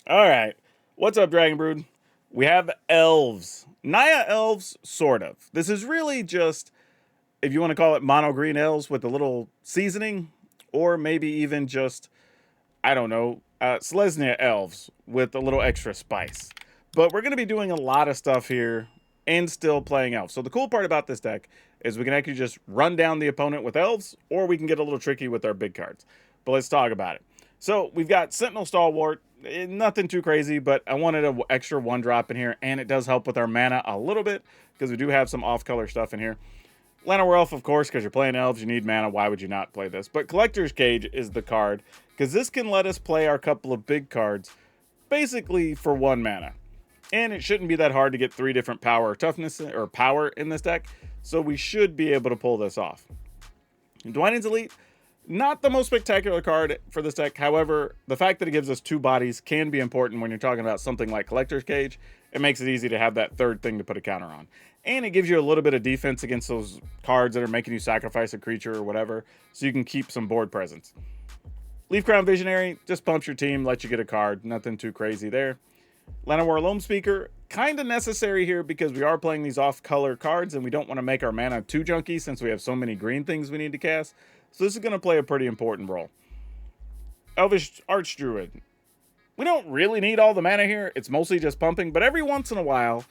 All right. What's up, Dragon Brood? We have elves. Naya elves, sort of. This is really just, if you want to call it mono green elves with a little seasoning, or maybe even just, I don't know, Selesnya elves with a little extra spice. But we're going to be doing a lot of stuff here and still playing elves. So the cool part about this deck is we can actually just run down the opponent with elves, or we can get a little tricky with our big cards. But let's talk about it. So we've got Sentinel Stalwart. Nothing too crazy, but I wanted an extra 1-drop in here, and it does help with our mana a little bit because we do have some off-color stuff in here. Llanowar Elf, of course, because you're playing elves, you need mana. Why would you not play this? But Collector's Cage is the card because this can let us play our couple of big cards basically for 1 mana. And it shouldn't be that hard to get 3 different power or toughness or power in this deck, so we should be able to pull this off. Dwynen's Elite, not the most spectacular card for this deck. However, the fact that it gives us 2 bodies can be important when you're talking about something like Collector's Cage. It makes it easy to have that third thing to put a counter on. And it gives you a little bit of defense against those cards that are making you sacrifice a creature or whatever, so you can keep some board presence. Leaf Crown Visionary just pumps your team, lets you get a card. Nothing too crazy there. Llanowar Loam Speaker, kind of necessary here because we are playing these off-color cards and we don't want to make our mana too junky since we have so many green things we need to cast. So this is going to play a pretty important role. Elvish Archdruid. We don't really need all the mana here. It's mostly just pumping, but every once in a while,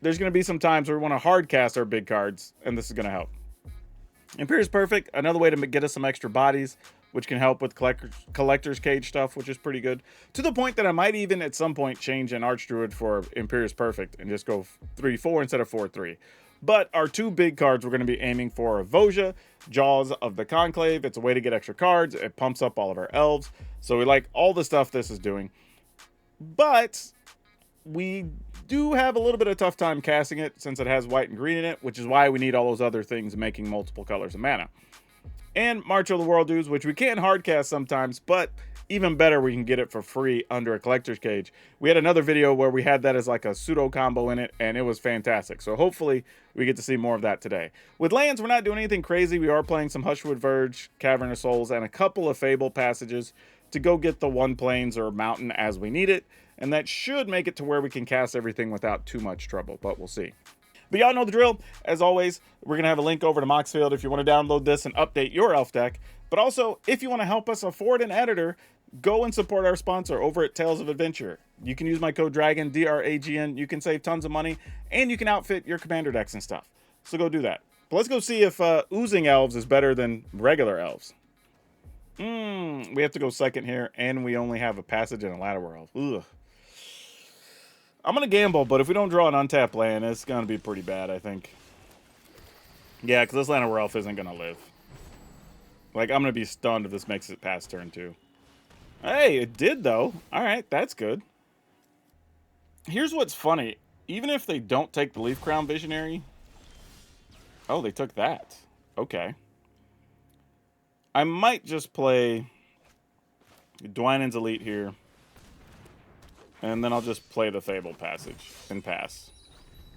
there's going to be some times where we want to hard cast our big cards, and this is going to help. Imperious Perfect, another way to get us some extra bodies, which can help with Collector's Cage stuff, which is pretty good. To the point that I might even at some point change an Archdruid for Imperious Perfect and just go 3-4 instead of 4-3. But our 2 big cards we're going to be aiming for are Voja, Jaws of the Conclave. It's a way to get extra cards. It pumps up all of our elves. So we like all the stuff this is doing. But we do have a little bit of tough time casting it since it has white and green in it, which is why we need all those other things making multiple colors of mana. And March of the World Dues, which we can hard cast sometimes, but even better, we can get it for free under a Collector's Cage. We had another video where we had that as like a pseudo combo in it, and it was fantastic. So hopefully we get to see more of that today. With lands, we're not doing anything crazy. We are playing some Hushwood Verge, Cavern of Souls, and a couple of Fable passages to go get the 1 plains or mountain as we need it. And that should make it to where we can cast everything without too much trouble, but we'll see. But y'all know the drill. As always, we're going to have a link over to Moxfield if you want to download this and update your elf deck. But also, if you want to help us afford an editor, go and support our sponsor over at Tales of Adventure. You can use my code DRAGON, DRAGN. You can save tons of money, and you can outfit your commander decks and stuff. So go do that. But let's go see if oozing elves is better than regular elves. We have to go second here, and we only have a passage and a Llanowar Elf. Ugh. I'm going to gamble, but if we don't draw an untapped land, it's going to be pretty bad, I think. Yeah, because this Llanowar Elf isn't going to live. Like, I'm going to be stunned if this makes it past turn 2. Hey, it did, though. All right, that's good. Here's what's funny. Even if they don't take the Leaf Crown Visionary... Oh, they took that. Okay. I might just play Dwynen's Elite here. And then I'll just play the Fable passage and pass.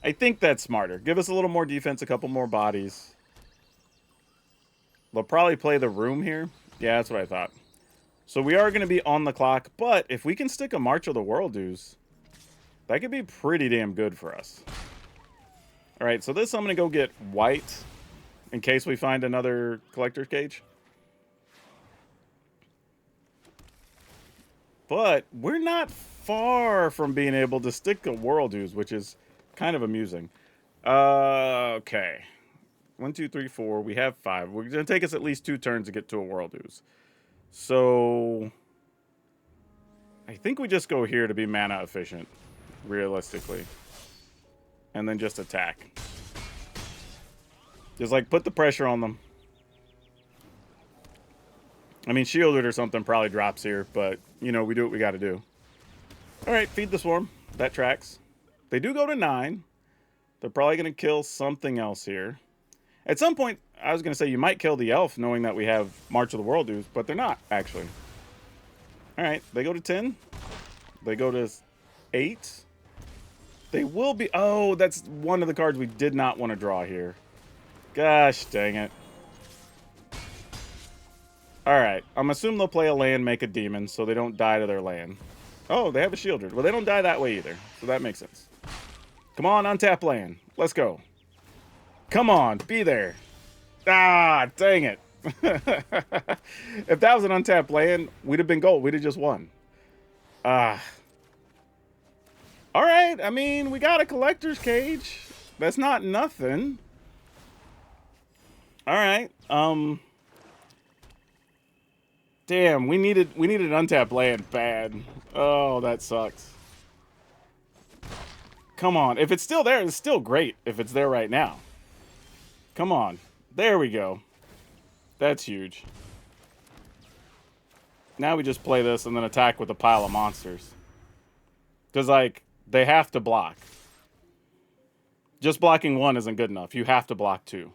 I think that's smarter. Give us a little more defense, a couple more bodies. They'll probably play the Room here. Yeah, that's what I thought. So we are going to be on the clock, but if we can stick a March of the World Dues, that could be pretty damn good for us. All right, so this I'm going to go get white in case we find another Collector's Cage. But we're not far from being able to stick a World Dues, which is kind of amusing. Okay. 1, 2, 3, 4. We have 5. We're going to take us at least 2 turns to get to a World Dues. So I think we just go here to be mana efficient, realistically. And then just attack. Just like put the pressure on them. I mean, Shielded or something probably drops here, but, you know, we do what we got to do. All right, feed the Swarm. That tracks. They do go to 9. They're probably going to kill something else here. At some point, I was going to say you might kill the Elf knowing that we have March of the World Dues, but they're not, actually. All right, they go to 10. They go to 8. They will be... Oh, that's one of the cards we did not want to draw here. Gosh dang it. All right, I'm assuming they'll play a land, make a demon, so they don't die to their land. Oh, they have a Shieldred. Well, they don't die that way either, so that makes sense. Come on, untap land. Let's go. Come on, be there. Ah, dang it. If that was an untapped land, we'd have been gold. We'd have just won. Ah. All right, I mean, we got a collector's cage. That's not nothing. All right. Damn, we needed untapped land bad. Oh, that sucks. Come on. If it's still there, it's still great if it's there right now. Come on. There we go. That's huge. Now we just play this and then attack with a pile of monsters. Because, like, they have to block. Just blocking one isn't good enough. You have to block two.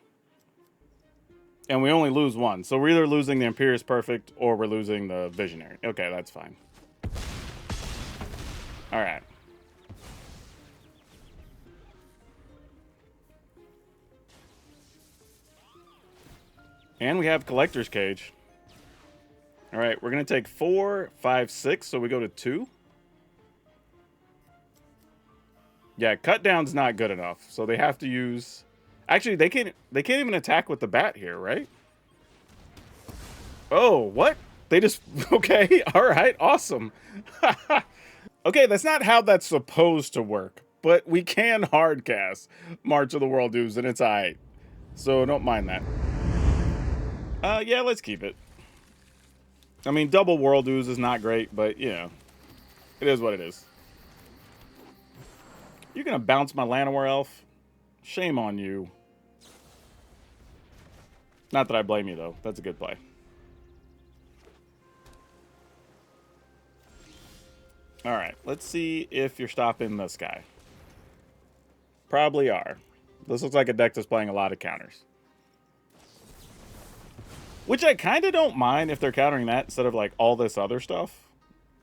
And we only lose one. So we're either losing the Imperious Perfect or we're losing the Visionary. Okay, that's fine. Alright. And we have Collector's Cage. Alright, we're going to take 4, 5, 6, so we go to 2. Yeah, cut down's not good enough, so they have to use... Actually, they can't even attack with the bat here, right? Oh, what? They just... Okay, alright, awesome. Okay, that's not how that's supposed to work, but we can hardcast March of the World Dues, and it's alright. So don't mind that. Yeah, let's keep it. I mean, double World Dues is not great, but, you know, it is what it is. You're going to bounce my Llanowar Elf? Shame on you. Not that I blame you, though. That's a good play. Alright, let's see if you're stopping this guy. Probably are. This looks like a deck that's playing a lot of counters. Which I kind of don't mind if they're countering that instead of, like, all this other stuff.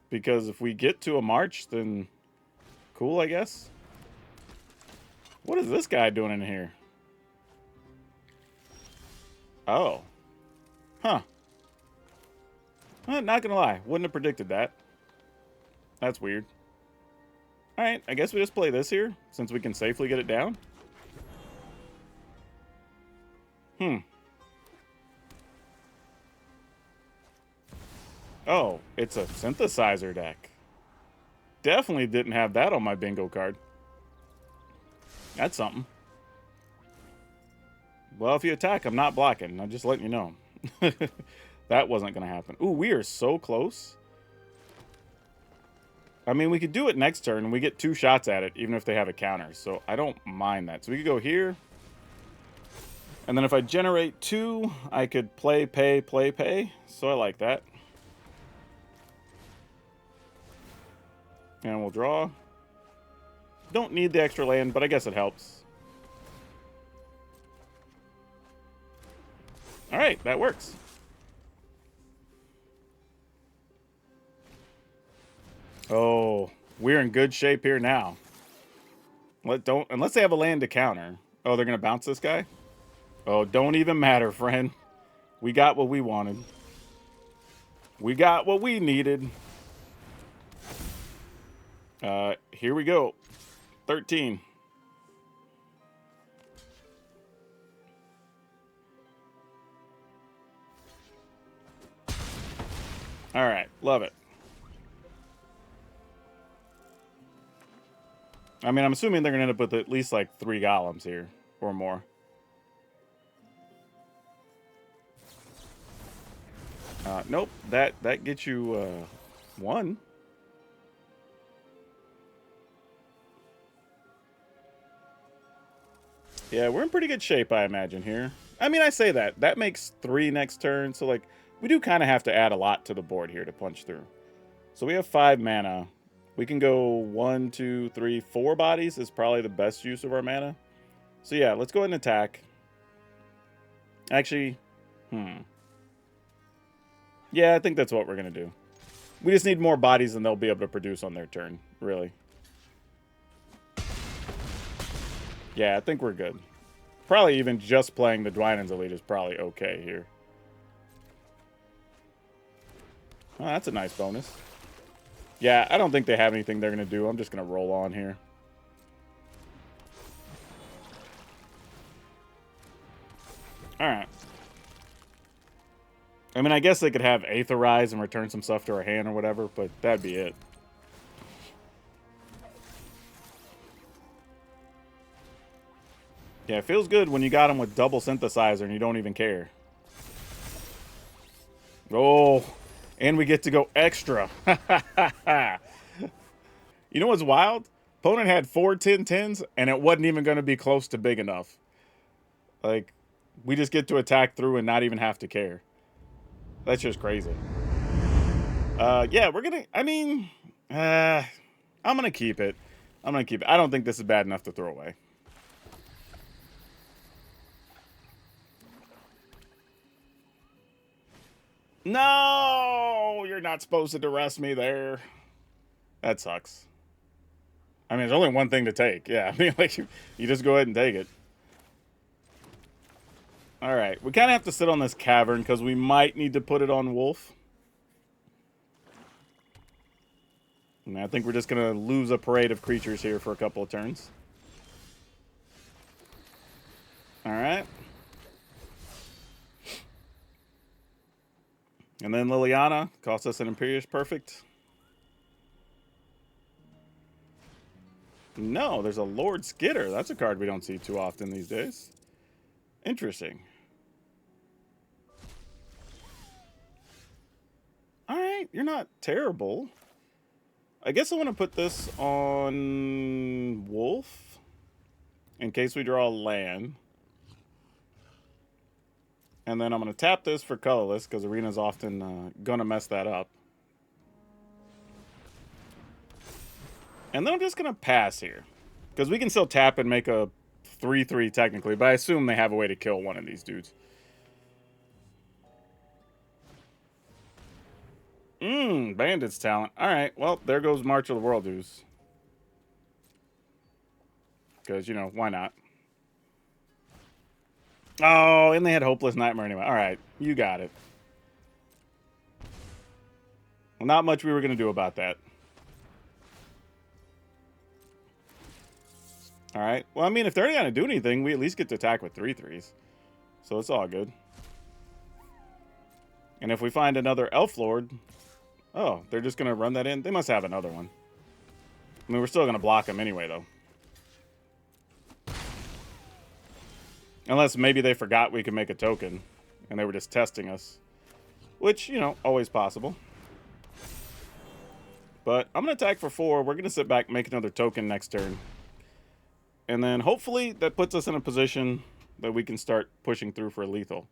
Because if we get to a March, then cool, I guess. What is this guy doing in here? Oh. Huh. Not gonna lie. Wouldn't have predicted that. That's weird. Alright, I guess we just play this here, since we can safely get it down. Oh, it's a Synthesizer deck. Definitely didn't have that on my bingo card. That's something. Well, if you attack, I'm not blocking. I'm just letting you know. That wasn't going to happen. Ooh, we are so close. I mean, we could do it next turn, and we get 2 shots at it, even if they have a counter. So I don't mind that. So we could go here. And then if I generate 2, I could play, pay, play, pay. So I like that. And we'll draw. Don't need the extra land, but I guess it helps. Alright, that works. Oh, we're in good shape here now. Unless they have a land to counter. Oh, they're going to bounce this guy? Oh, don't even matter, friend. We got what we wanted. We got what we needed. Here we go. 13. All right, love it. I mean, I'm assuming they're going to end up with at least like 3 golems here or more. Nope, that gets you 1. Yeah, we're in pretty good shape, I imagine, here. I mean, I say that. That makes 3 next turn, so, like, we do kind of have to add a lot to the board here to punch through. So we have 5 mana. We can go 1, 2, 3, 4 bodies is probably the best use of our mana. So, yeah, let's go ahead and attack. Actually, yeah, I think that's what we're going to do. We just need more bodies than they'll be able to produce on their turn, really. Yeah, I think we're good. Probably even just playing the Dwynen's Elite is probably okay here. Oh, that's a nice bonus. Yeah, I don't think they have anything they're going to do. I'm just going to roll on here. Alright. I mean, I guess they could have Aetherize and return some stuff to our hand or whatever, but that'd be it. Yeah, it feels good when you got them with double Synthesizer and you don't even care. Oh, and we get to go extra. You know what's wild? Opponent had 4 10-10s, and it wasn't even going to be close to big enough. Like, we just get to attack through and not even have to care. That's just crazy. Yeah, we're going to... I mean... I'm going to keep it. I'm going to keep it. I don't think this is bad enough to throw away. No! You're not supposed to duress me there. That sucks. I mean, there's only one thing to take. Yeah, I mean, like, you just go ahead and take it. Alright, we kind of have to sit on this cavern because we might need to put it on Wolf. And I think we're just going to lose a parade of creatures here for a couple of turns. Alright. And then Liliana costs us an Imperious Perfect. No, there's a Lord Skitter. That's a card we don't see too often these days. Interesting. Alright, you're not terrible. I guess I want to put this on Wolf. In case we draw a land. And then I'm going to tap this for colorless, because Arena's often going to mess that up. And then I'm just going to pass here. Because we can still tap and make a 3-3 technically, but I assume they have a way to kill one of these dudes. Bandit's talent. Alright, well, there goes March of the World dudes. Because, you know, why not? Oh, and they had Hopeless Nightmare anyway. Alright, you got it. Well, not much we were going to do about that. Alright, well, I mean, if they're not going to do anything, we at least get to attack with 3-3s. So it's all good. And if we find another Elf Lord... Oh, they're just going to run that in? They must have another one. I mean, we're still going to block them anyway, though. Unless maybe they forgot we could make a token, and they were just testing us. Which, you know, always possible. But I'm going to attack for 4. We're going to sit back and make another token next turn. And then hopefully that puts us in a position that we can start pushing through for a lethal.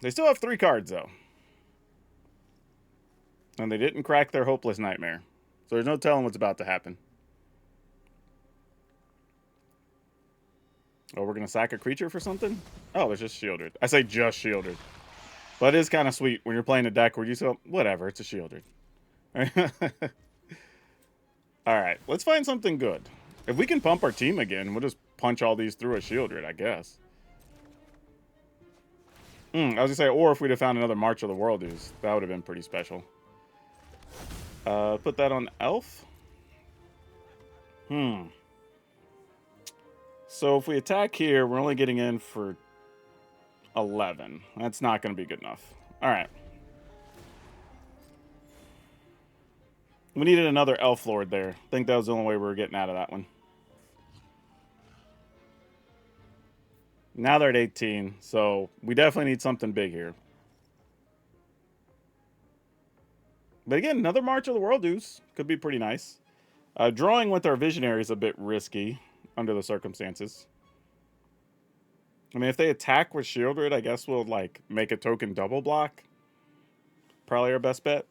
They still have 3 cards, though. And they didn't crack their Hopeless Nightmare. So there's no telling what's about to happen. Oh, we're going to sack a creature for something? Oh, it's just shielded. I say just shielded. But it is kind of sweet when you're playing a deck where you say, whatever, it's a shielded. Alright, let's find something good. If we can pump our team again, we'll just punch all these through a shielded, I guess. I was going to say, or if we'd have found another March of the World dudes, that would have been pretty special. Put that on Elf. So if we attack here, we're only getting in for 11. That's not going to be good enough. Alright. We needed another Elf Lord there. I think that was the only way we were getting out of that one. Now they're at 18, so we definitely need something big here. But again, another March of the World dudes could be pretty nice. Drawing with our Visionary is a bit risky under the circumstances. I mean, if they attack with Shieldred, I guess we'll, like, make a token double block. Probably our best bet.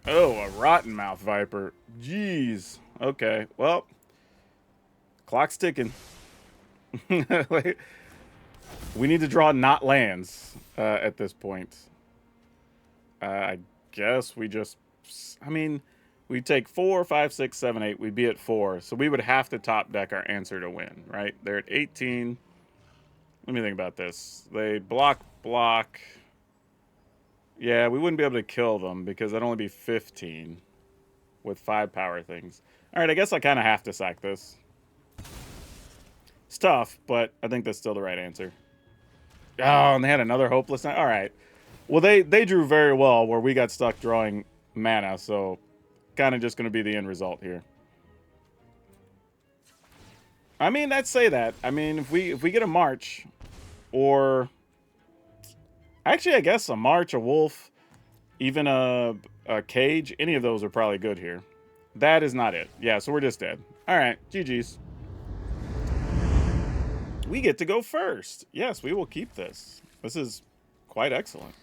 Oh, a Rottenmouth Viper. Jeez. Okay, well... Clock's ticking. We need to draw not lands at this point. I guess we just... I mean, we take 4, 5, 6, 7, 8. We'd be at 4. So we would have to top deck our answer to win, right? They're at 18. Let me think about this. They block. Yeah, we wouldn't be able to kill them because that'd only be 15 with 5 power things. All right, I guess I kind of have to sack this. It's tough, but I think that's still the right answer. Oh, and they had another hopeless night. All right. Well, they drew very well where we got stuck drawing mana, so kind of just going to be the end result here. I mean, I'd say that. I mean, if we get a March, or actually, I guess a March, a Wolf, even a Cage, any of those are probably good here. That is not it. Yeah, so we're just dead. All right, GG's. We get to go first. Yes, we will keep this. This is quite excellent.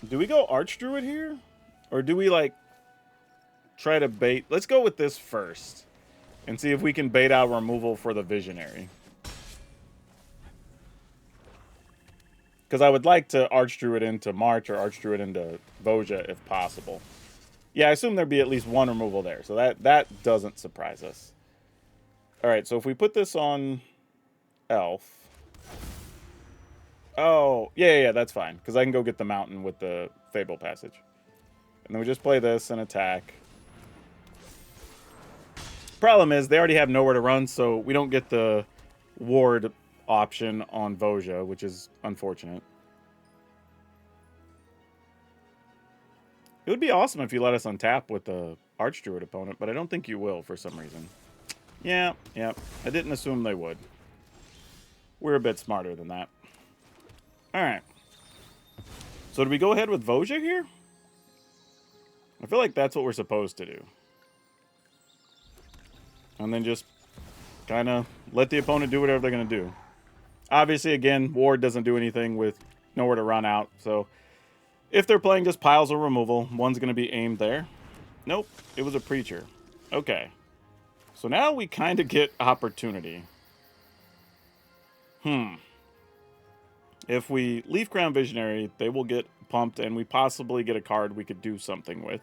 Do we go Archdruid here? Or do we, like, try to bait? Let's go with this first. And see if we can bait out removal for the Visionary. Because I would like to Archdruid into March or Archdruid into Voja if possible. Yeah, I assume there'd be at least one removal there. So that doesn't surprise us. Alright, so if we put this on Elf. Oh, yeah, that's fine. Because I can go get the mountain with the Fable Passage. And then we just play this and attack. Problem is, they already have nowhere to run, so we don't get the ward option on Voja, which is unfortunate. It would be awesome if you let us untap with the Archdruid opponent, but I don't think you will for some reason. Yeah. I didn't assume they would. We're a bit smarter than that. Alright. So do we go ahead with Voja here? I feel like that's what we're supposed to do. And then just kind of let the opponent do whatever they're going to do. Obviously, again, Ward doesn't do anything with nowhere to run out. So if they're playing just piles of removal, one's going to be aimed there. Nope, it was a Preacher. Okay. So now we kind of get opportunity. If we Leaf Crown Visionary, they will get pumped, and we possibly get a card we could do something with.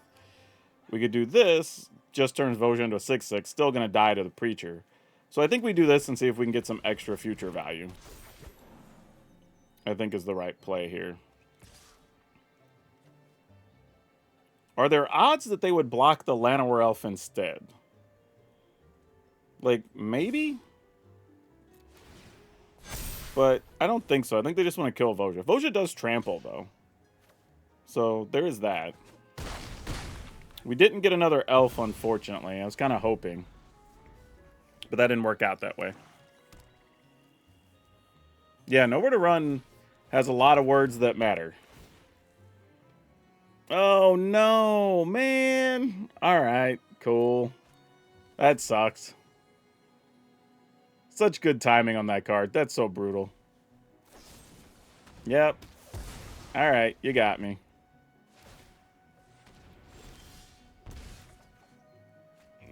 We could do this, just turns Voja into a 6/6, still going to die to the Preacher. So I think we do this and see if we can get some extra future value. I think is the right play here. Are there odds that they would block the Llanowar Elf instead? Like, maybe? But I don't think so. I think they just want to kill Voja. Voja does trample, though. So there is that. We didn't get another elf, unfortunately. I was kind of hoping. But that didn't work out that way. Yeah, Nowhere to Run has a lot of words that matter. Oh, no, man. All right, cool. That sucks. Such good timing on that card. That's so brutal. Yep. All right, you got me.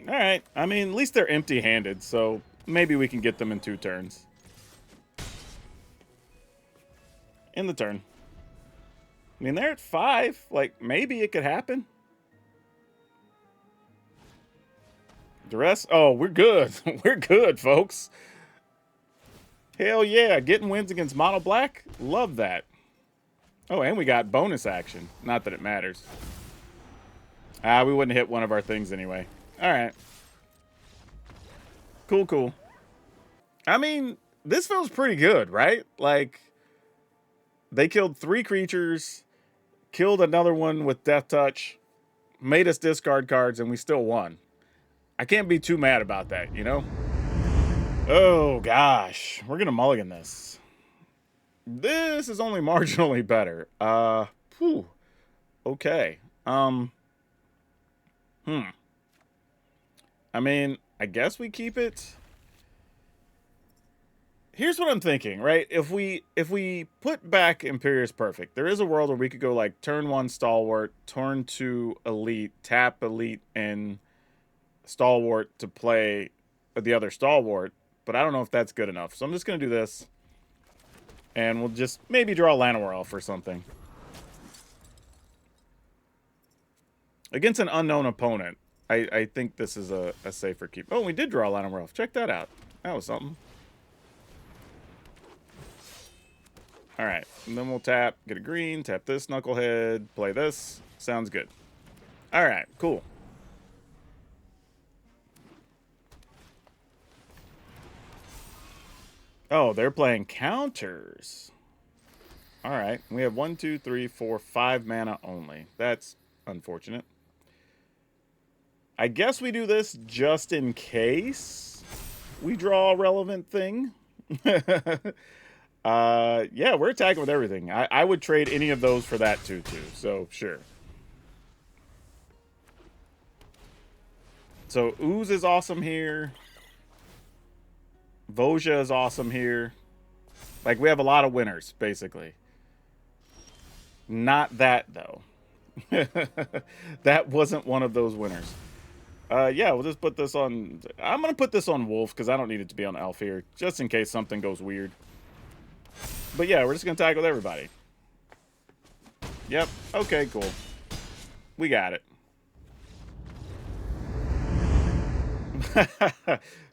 All right. I mean, at least they're empty-handed, so maybe we can get them in 2 turns. In the turn. I mean, they're at 5. Like, maybe it could happen. Duress? Oh, we're good. We're good, folks. Hell yeah. Getting wins against Mono Black? Love that. Oh, and we got bonus action. Not that it matters. We wouldn't hit one of our things anyway. Alright. Cool. I mean, this feels pretty good, right? Like, they killed 3 creatures, killed another one with Death Touch, made us discard cards, and we still won. I can't be too mad about that, you know? Oh, gosh. We're going to mulligan this. This is only marginally better. Whew. Okay. I mean, I guess we keep it. Here's what I'm thinking, right? If we put back Imperious Perfect, there is a world where we could go like turn 1 Stalwart, turn 2 Elite, tap Elite and Stalwart to play the other Stalwart, but I don't know if that's good enough. So I'm just going to do this, and we'll just maybe draw Llanowar Elf or something. Against an unknown opponent, I think this is a safer keep. Oh, we did draw a line of Elf. Check that out. That was something. All right, and then we'll tap, get a green, tap this Knucklehead, play this. Sounds good. All right, cool. Oh, they're playing counters. All right, we have 1, 2, 3, 4, 5 mana only. That's unfortunate. I guess we do this just in case we draw a relevant thing. Yeah, we're attacking with everything. I would trade any of those for that 2/2, so sure. So Ooze is awesome here. Voja is awesome here. Like, we have a lot of winners, basically. Not that, though. That wasn't one of those winners. Yeah, we'll just put this on... I'm going to put this on Wolf, because I don't need it to be on Elf here, just in case something goes weird. But yeah, we're just going to tag with everybody. Yep, okay, cool. We got it.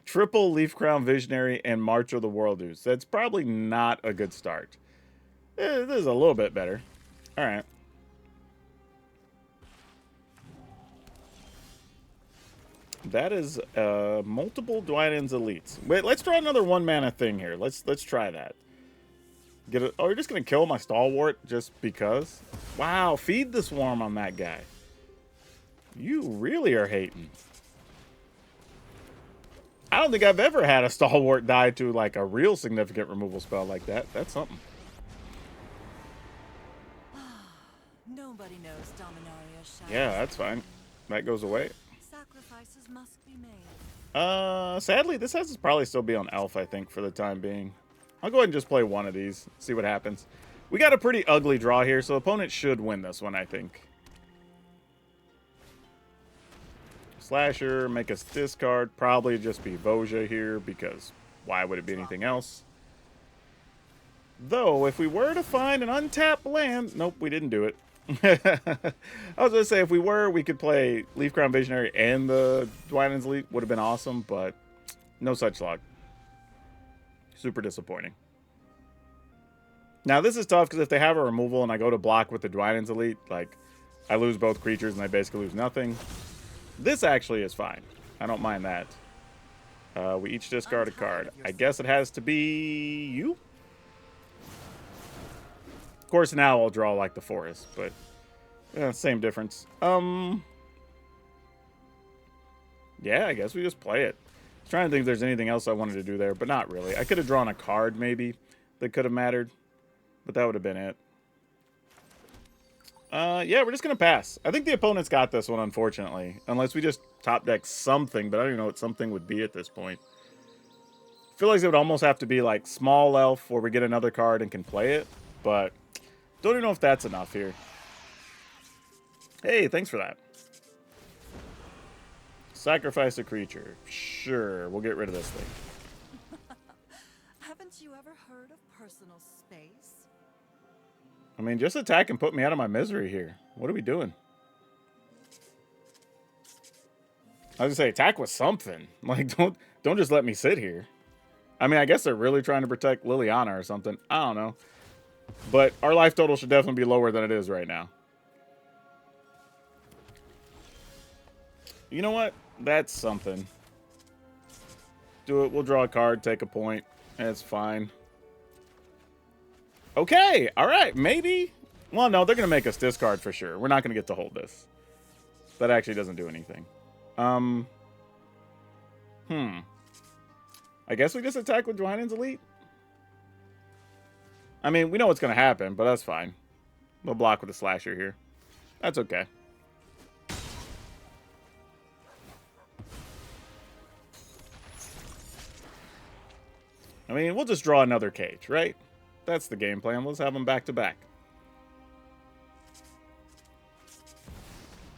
Triple Leaf Crown Visionary and March of the World Ooze. That's probably not a good start. This is a little bit better. All right. That is multiple Dwynen's Elites. Wait, let's draw another 1 mana thing here. Let's try that. Get it. Oh, you're just gonna kill my Stalwart just because? Wow, feed the Swarm on that guy. You really are hating. I don't think I've ever had a Stalwart die to like a real significant removal spell like that. That's something. Nobody knows Dominaria's shadow. Yeah, that's fine. That goes away. Sacrifices must be made. Sadly, this has to probably still be on Elf, I think, for the time being. I'll go ahead and just play one of these, see what happens. We got a pretty ugly draw here, so opponent should win this one, I think. Slasher, make us discard. Probably just be Voja here, because why would it be anything else? Though, if we were to find an untapped land... Nope, we didn't do it. I was going to say, if we were, we could play Leaf Crown Visionary and the Dwynen's Elite. Would have been awesome, but no such luck. Super disappointing. Now, this is tough, because if they have a removal and I go to block with the Dwynen's Elite, like, I lose both creatures and I basically lose nothing. This actually is fine. I don't mind that. We each discard a card. I guess it has to be you? Of course, now I'll draw like the forest, but same difference. Yeah, I guess we just play it. I was trying to think if there's anything else I wanted to do there, but not really. I could have drawn a card, maybe, that could have mattered, but that would have been it. Yeah, we're just going to pass. I think the opponent's got this one, unfortunately. Unless we just top deck something, but I don't even know what something would be at this point. I feel like it would almost have to be like small elf where we get another card and can play it, but don't even know if that's enough here. Hey, thanks for that. Sacrifice a creature. Sure, we'll get rid of this thing. Haven't you ever heard of personal space? I mean, just attack and put me out of my misery here. What are we doing? I was gonna say, attack with something. Like, don't just let me sit here. I mean, I guess they're really trying to protect Liliana or something. I don't know. But our life total should definitely be lower than it is right now. You know what? That's something. Do it. We'll draw a card, take a point. It's fine. Okay, all right, maybe. Well, no, they're going to make us discard for sure. We're not going to get to hold this. That actually doesn't do anything. I guess we just attack with Dwynen's Elite? I mean, we know what's going to happen, but that's fine. We'll block with a Slasher here. That's okay. I mean, we'll just draw another cage, right? That's the game plan. Let's have them back to back.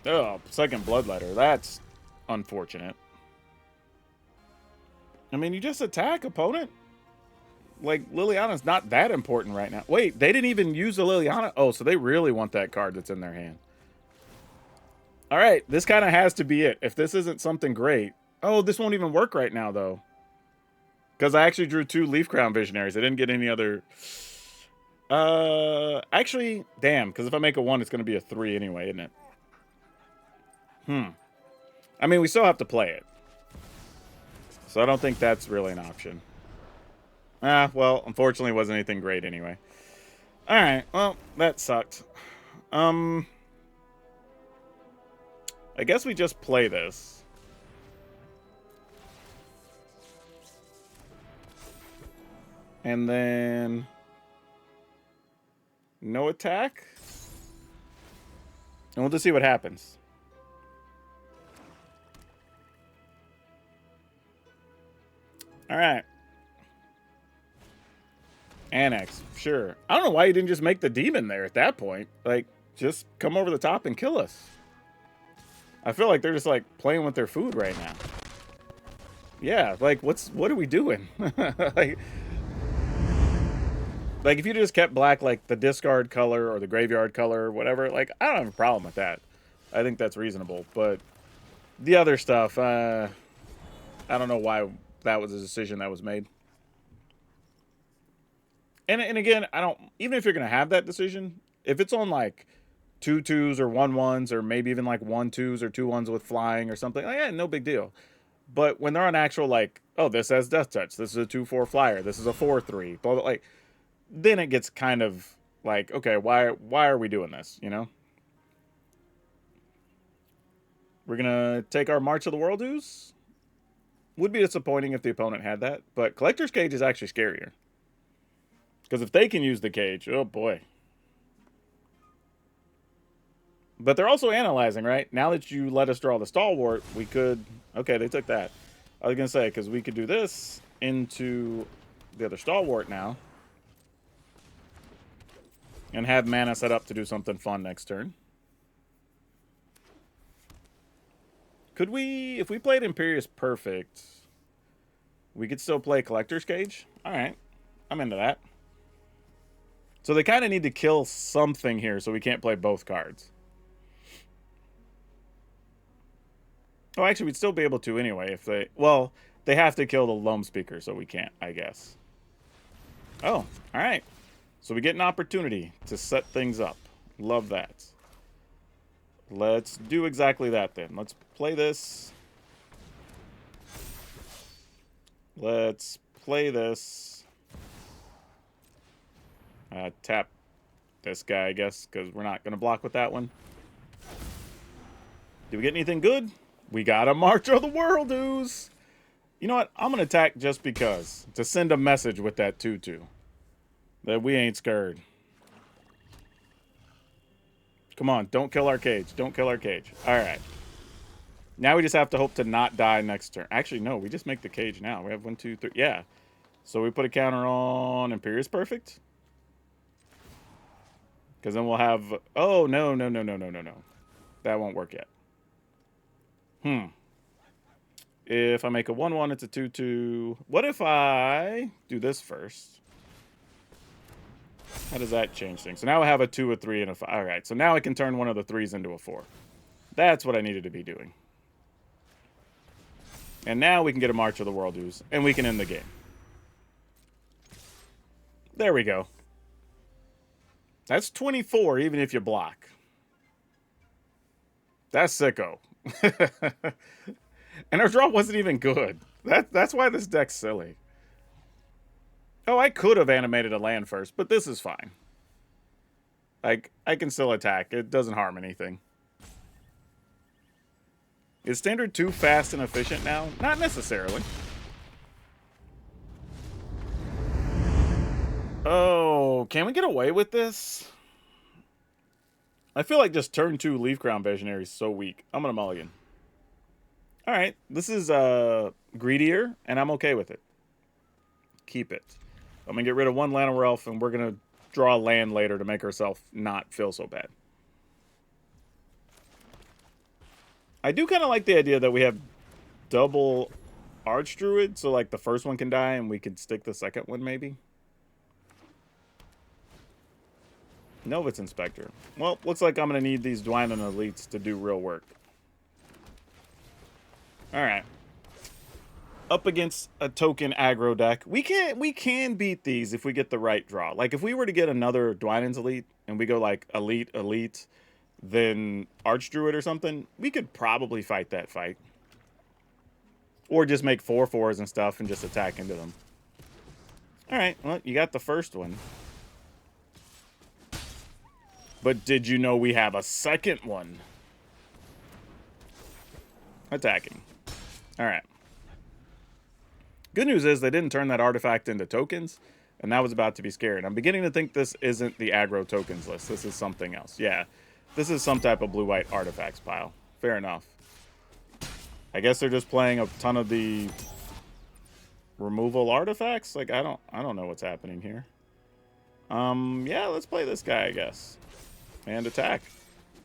Oh, second Bloodletter. That's unfortunate. I mean, you just attack, opponent. Like, Liliana's not that important right now. Wait, they didn't even use the Liliana? Oh, so they really want that card that's in their hand. All right, this kind of has to be it. If this isn't something great. Oh, this won't even work right now, though. Because I actually drew 2 Leaf Crown Visionaries. I didn't get any other... Actually, damn. Because if I make a 1, it's going to be a 3 anyway, isn't it? I mean, we still have to play it. So I don't think that's really an option. Well, unfortunately, it wasn't anything great anyway. Alright, well, that sucked. I guess we just play this. And then... no attack? And we'll just see what happens. Alright. Annex, sure. I don't know why you didn't just make the demon there at that point. Like, just come over the top and kill us. I feel like they're just, like, playing with their food right now. Yeah, like, what are we doing? like, if you just kept black, like, the discard color or the graveyard color or whatever, like, I don't have a problem with that. I think that's reasonable. But the other stuff, I don't know why that was a decision that was made. And again, I don't... even if you're going to have that decision, if it's on, like, 2/2s or 1/1s or maybe even, like, 1/2s or 2/1s with flying or something, like, yeah, no big deal. But when they're on actual, like, oh, this has Death Touch, this is a 2/4 flyer, this is a 4/3, blah, blah, like, then it gets kind of like, okay, why are we doing this, you know? We're going to take our March of the World Ooze. Would be disappointing if the opponent had that, but Collector's Cage is actually scarier. Because if they can use the cage, oh boy. But they're also analyzing, right? Now that you let us draw the Stalwart, we could... okay, they took that. I was going to say, because we could do this into the other Stalwart now. And have mana set up to do something fun next turn. Could we... if we played Imperious Perfect, we could still play Collector's Cage? Alright, I'm into that. So they kind of need to kill something here so we can't play both cards. Oh, actually, we'd still be able to anyway if they... well, they have to kill the Loam Speaker, so we can't, I guess. Oh, alright. So we get an opportunity to set things up. Love that. Let's do exactly that then. Let's play this. Let's play this. Tap this guy, I guess, because we're not going to block with that one. Did we get anything good? We got a March of the World Ooze. You know what? I'm going to attack just because. To send a message with that 2/2. That we ain't scared. Come on, don't kill our cage. Don't kill our cage. Alright. Now we just have to hope to not die next turn. Actually, no, we just make the cage now. We have 1, 2, 3. Yeah. So we put a counter on Imperious Perfect. Because then we'll have... oh, no. That won't work yet. If I make a 1/1, it's a 2/2. What if I do this first? How does that change things? So now I have a 2, a 3, and a 5. Alright, so now I can turn one of the 3s into a 4. That's what I needed to be doing. And now we can get a March of the World Ooze, and we can end the game. There we go. That's 24, even if you block. That's sicko. And our draw wasn't even good. That's why this deck's silly. Oh, I could have animated a land first, but this is fine. Like, I can still attack. It doesn't harm anything. Is Standard too fast and efficient now? Not necessarily. Oh, can we get away with this? I feel like just turn 2 Leaf Crown Visionary is so weak. I'm going to mulligan. Alright, this is greedier, and I'm okay with it. Keep it. I'm going to get rid of 1 Llanowar Elf, and we're going to draw a land later to make ourselves not feel so bad. I do kind of like the idea that we have double Archdruid, so like the first one can die, and we can stick the second one maybe. Novus Inspector. Well, looks like I'm going to need these Dwynen Elites to do real work. All right. Up against a token aggro deck. We can beat these if we get the right draw. Like if we were to get another Dwynen's Elite and we go like Elite, then Archdruid or something, we could probably fight that fight. Or just make 4/4s and stuff and just attack into them. Alright, well, you got the first one. But did you know we have a second one? Attacking. Alright. Good news is they didn't turn that artifact into tokens, and that was about to be scary. I'm beginning to think this isn't the aggro tokens list. This is something else. Yeah, this is some type of blue-white artifacts pile. Fair enough. I guess they're just playing a ton of the removal artifacts. Like I don't know what's happening here. Yeah, let's play this guy, I guess, and attack.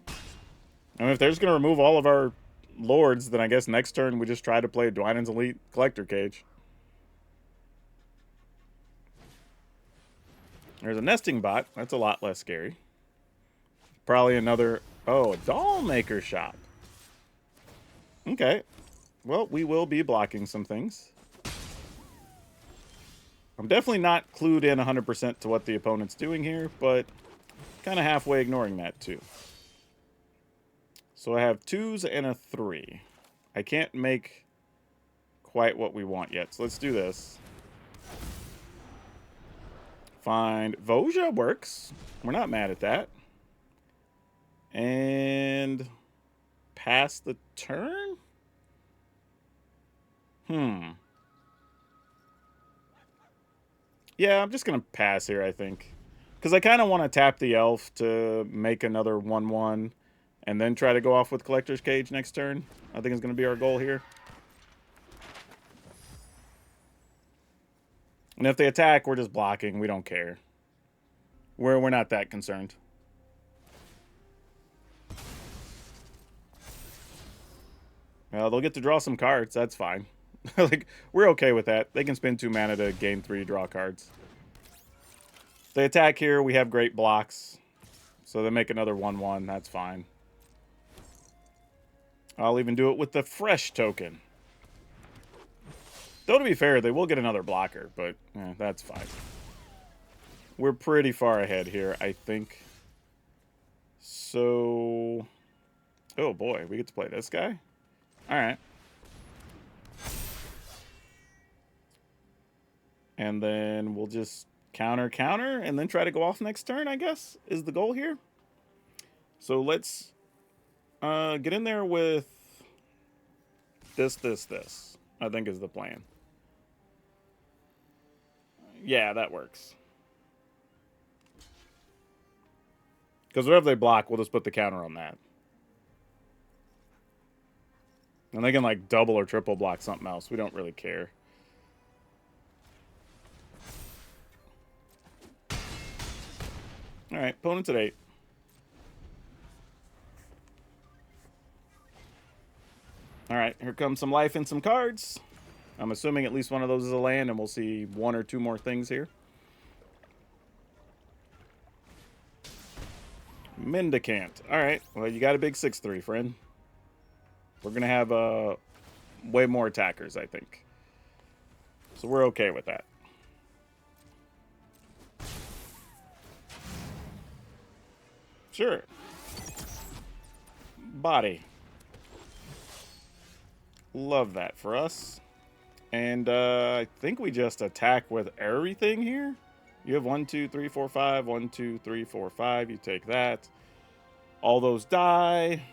I mean, if they're just gonna remove all of our lords, then I guess next turn we just try to play Dwynen's Elite Collector Cage. There's a nesting bot. That's a lot less scary. Probably another... Oh, a doll maker shop. Okay. Well, we will be blocking some things. I'm definitely not clued in 100% to what the opponent's doing here, but kind of halfway ignoring that too. So I have 2s and a 3. I can't make quite what we want yet, so let's do this. Find Voja works. We're not mad at that. And pass the turn? Yeah, I'm just going to pass here, I think. Because I kind of want to tap the elf to make another 1/1 and then try to go off with Collector's Cage next turn. I think it's going to be our goal here. And if they attack, we're just blocking. We don't care. We're not that concerned. Well, they'll get to draw some cards. That's fine. Like, we're okay with that. They can spend 2 mana to gain 3 draw cards. If they attack here, we have great blocks. So they make another 1/1. That's fine. I'll even do it with the fresh token. Though, to be fair, they will get another blocker, but that's fine. We're pretty far ahead here, I think. So... Oh, boy. We get to play this guy? All right. And then we'll just counter, and then try to go off next turn, I guess, is the goal here. So let's get in there with this, I think is the plan. Yeah, that works. Because whatever they block, we'll just put the counter on that. And they can, like, double or triple block something else. We don't really care. Alright, opponent's at 8. Alright, here comes some life and some cards. I'm assuming at least one of those is a land, and we'll see 1 or 2 more things here. Mendicant. Alright, well, you got a big 6/3, friend. We're going to have way more attackers, I think. So we're okay with that. Sure. Body. Love that for us. And I think we just attack with everything here. You have 1, 2, 3, 4, 5. 1, 2, 3, 4, 5. You take that. All those die.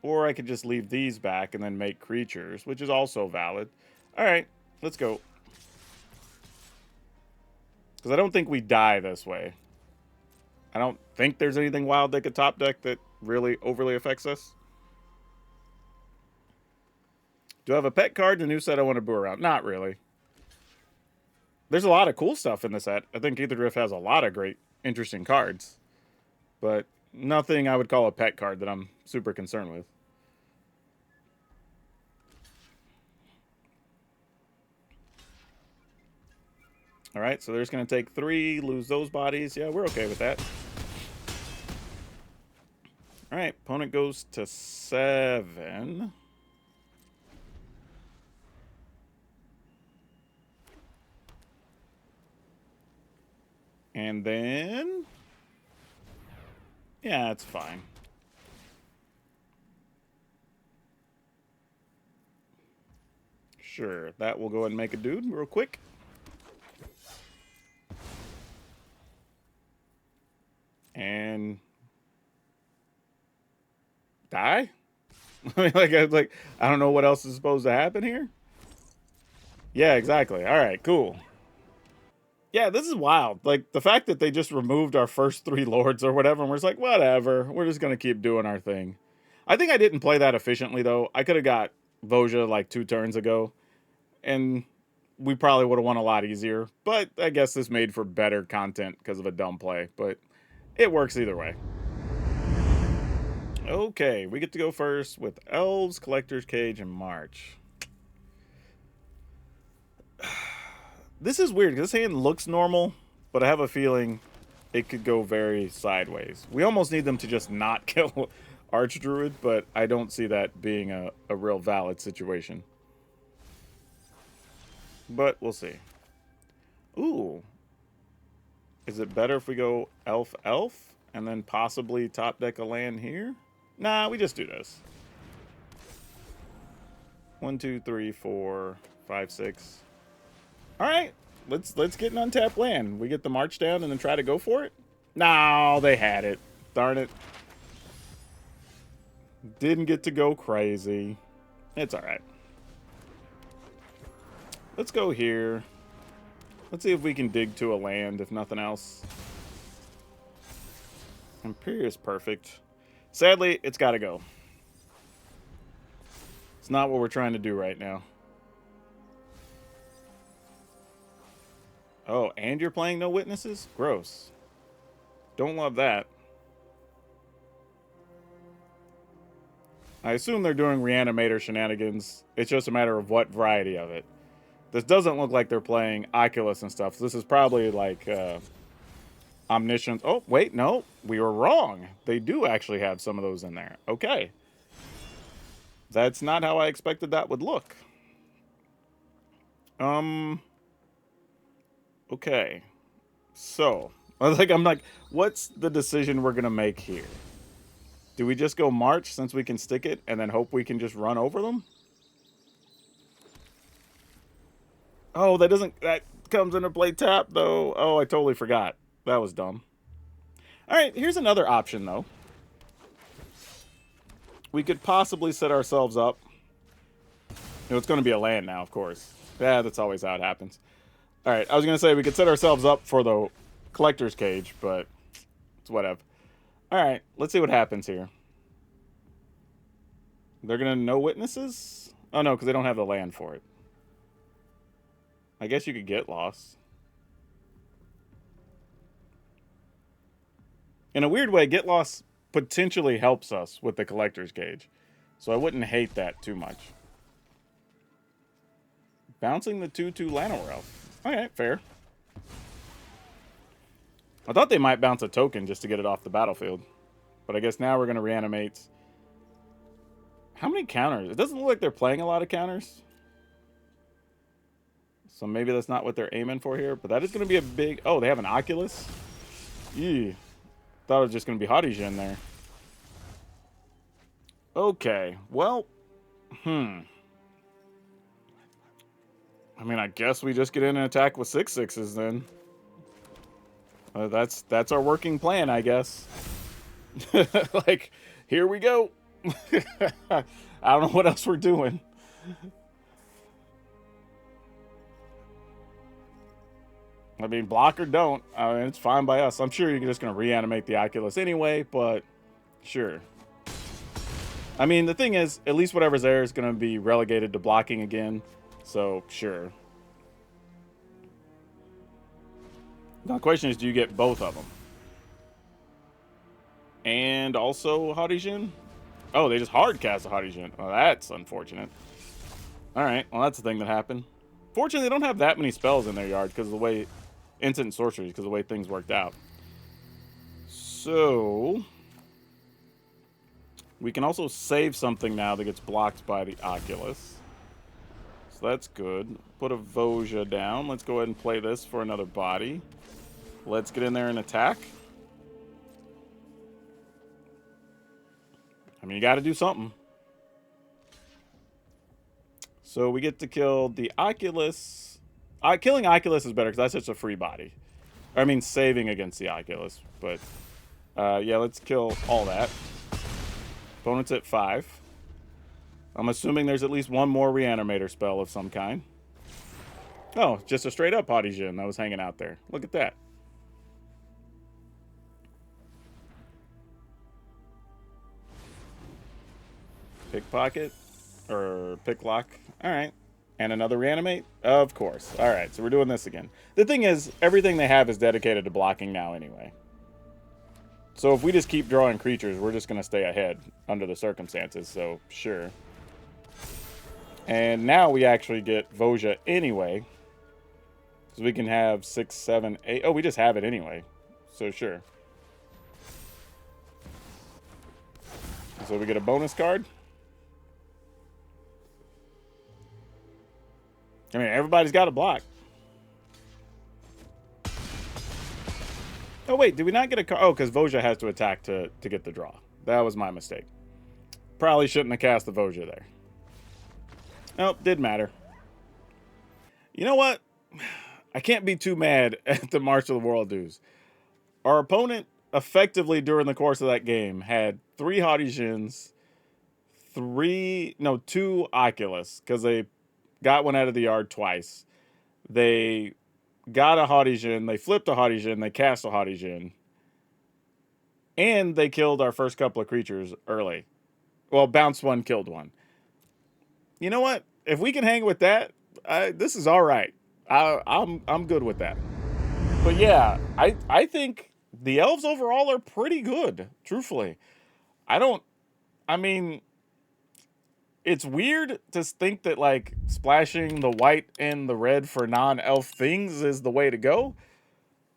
Or I could just leave these back and then make creatures, which is also valid. All right, let's go. Because I don't think we die this way. I don't think there's anything wild they could top deck that really overly affects us. Do I have a pet card in the new set I want to brew around? Not really. There's a lot of cool stuff in the set. I think Aether Drift has a lot of great, interesting cards. But nothing I would call a pet card that I'm super concerned with. All right, so they're just going to take 3, lose those bodies. Yeah, we're okay with that. All right, opponent goes to 7. And then... yeah, it's fine. Sure, that will go ahead and make a dude real quick. And... die? I mean, like, I don't know what else is supposed to happen here. Yeah, exactly. All right, cool. Yeah, this is wild. Like, the fact that they just removed our first 3 lords or whatever, and we're just like, whatever. We're just going to keep doing our thing. I think I didn't play that efficiently, though. I could have got Voja like 2 turns ago, and we probably would have won a lot easier. But I guess this made for better content because of a dumb play. But it works either way. Okay, we get to go first with Elves, Collector's Cage, and March. This is weird, because this hand looks normal, but I have a feeling it could go very sideways. We almost need them to just not kill Archdruid, but I don't see that being a real valid situation. But we'll see. Ooh. Is it better if we go Elf, and then possibly top deck a land here? Nah, we just do this. 1, 2, 3, 4, 5, 6. All right, let's get an untapped land. We get the March down and then try to go for it? No, they had it. Darn it. Didn't get to go crazy. It's all right. Let's go here. Let's see if we can dig to a land, if nothing else. Imperious perfect. Sadly, it's got to go. It's not what we're trying to do right now. Oh, and you're playing No Witnesses? Gross. Don't love that. I assume they're doing Reanimator shenanigans. It's just a matter of what variety of it. This doesn't look like they're playing Oculus and stuff. So this is probably like Omniscience. Oh, wait, no. We were wrong. They do actually have some of those in there. Okay. That's not how I expected that would look. Okay. So, I'm like, what's the decision we're going to make here? Do we just go March since we can stick it and then hope we can just run over them? Oh, that comes into play tap, though. Oh, I totally forgot. That was dumb. All right, here's another option, though. We could possibly set ourselves up. It's going to be a land now, of course. Yeah, that's always how it happens. All right, I was going to say we could set ourselves up for the Collector's Cage, but it's whatever. All right, let's see what happens here. They're going to No Witnesses? Oh, no, because they don't have the land for it. I guess you could get lost. In a weird way, get lost potentially helps us with the Collector's Cage. So I wouldn't hate that too much. Bouncing the 2/2 Llanowar Elf. Alright, fair. I thought they might bounce a token just to get it off the battlefield. But I guess now we're going to reanimate. How many counters? It doesn't look like they're playing a lot of counters. So maybe that's not what they're aiming for here. But that is going to be a big... Oh, they have an Oculus? Eee. Thought it was just going to be Haughty Djinn there. Okay. Well. I mean, I guess we just get in and attack with 6/6s then. That's our working plan, I guess. Like, here we go. I don't know what else we're doing. I mean, block or don't. I mean, it's fine by us. I'm sure you're just going to reanimate the Oculus anyway, but sure. I mean, the thing is, at least whatever's there is going to be relegated to blocking again. So, sure. Now, the question is, do you get both of them? And also Haughty Djinn? Oh, they just hard cast a Haughty Djinn. Well, that's unfortunate. Alright, well, that's the thing that happened. Fortunately, they don't have that many spells in their yard because of the way... Instant and sorceries, because of the way things worked out. So... we can also save something now that gets blocked by the Oculus. So that's good. Put a Voja down. Let's go ahead and play this for another body. Let's get in there and attack. I mean, you got to do something. So we get to kill the Oculus. Killing Oculus is better because that's just a free body. I mean, saving against the Oculus. But, yeah, let's kill all that. Opponent's at 5. I'm assuming there's at least one more Reanimator spell of some kind. Oh, just a straight up Haughty Djinn that was hanging out there. Look at that. Pickpocket or picklock. All right. And another reanimate? Of course. All right, so we're doing this again. The thing is, everything they have is dedicated to blocking now anyway. So if we just keep drawing creatures, we're just going to stay ahead under the circumstances, so sure. And now we actually get Voja anyway. So we can have 6, 7, 8. Oh, we just have it anyway. So sure. So we get a bonus card. I mean, everybody's got a block. Oh, wait. Did we not get a card? Oh, because Voja has to attack to get the draw. That was my mistake. Probably shouldn't have cast the Voja there. Nope, did matter. You know what? I can't be too mad at the March of the World dues. Our opponent, effectively during the course of that game, had 3 Haughty Djinns, 2 Oculus, because they got one out of the yard twice. They got a Haughty Djinn. They flipped a Haughty Djinn. They cast a Haughty Djinn. And they killed our first couple of creatures early. Well, bounced one, killed one. You know what? If we can hang with that, this is all right. I'm good with that. But yeah, I think the elves overall are pretty good, truthfully. I mean, it's weird to think that, like, splashing the white and the red for non-elf things is the way to go.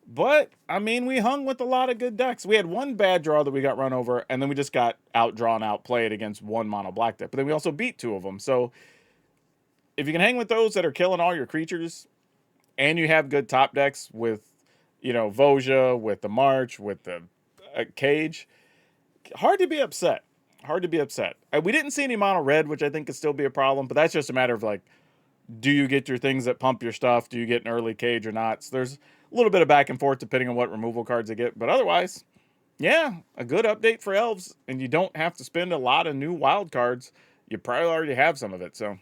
But, I mean, we hung with a lot of good decks. We had one bad draw that we got run over, and then we just got outdrawn, outplayed against one mono black deck. But then we also beat 2 of them. So, if you can hang with those that are killing all your creatures, and you have good top decks with, you know, Voja, with the March, with the Cage, hard to be upset. Hard to be upset. We didn't see any mono red, which I think could still be a problem, but that's just a matter of, like, do you get your things that pump your stuff? Do you get an early Cage or not? So there's a little bit of back and forth depending on what removal cards they get. But otherwise, yeah, a good update for Elves, and you don't have to spend a lot of new wild cards. You probably already have some of it. So,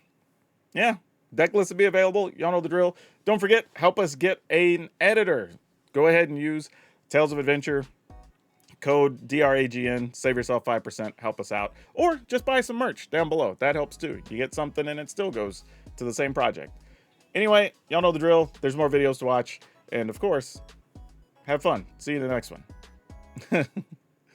yeah, Decklist will be available. Y'all know the drill. Don't forget, help us get an editor. Go ahead and use Tales of Adventure. Code DRAGN, save yourself 5%, help us out. Or just buy some merch down below. That helps too. You get something and it still goes to the same project. Anyway, y'all know the drill. There's more videos to watch. And of course, have fun. See you in the next one.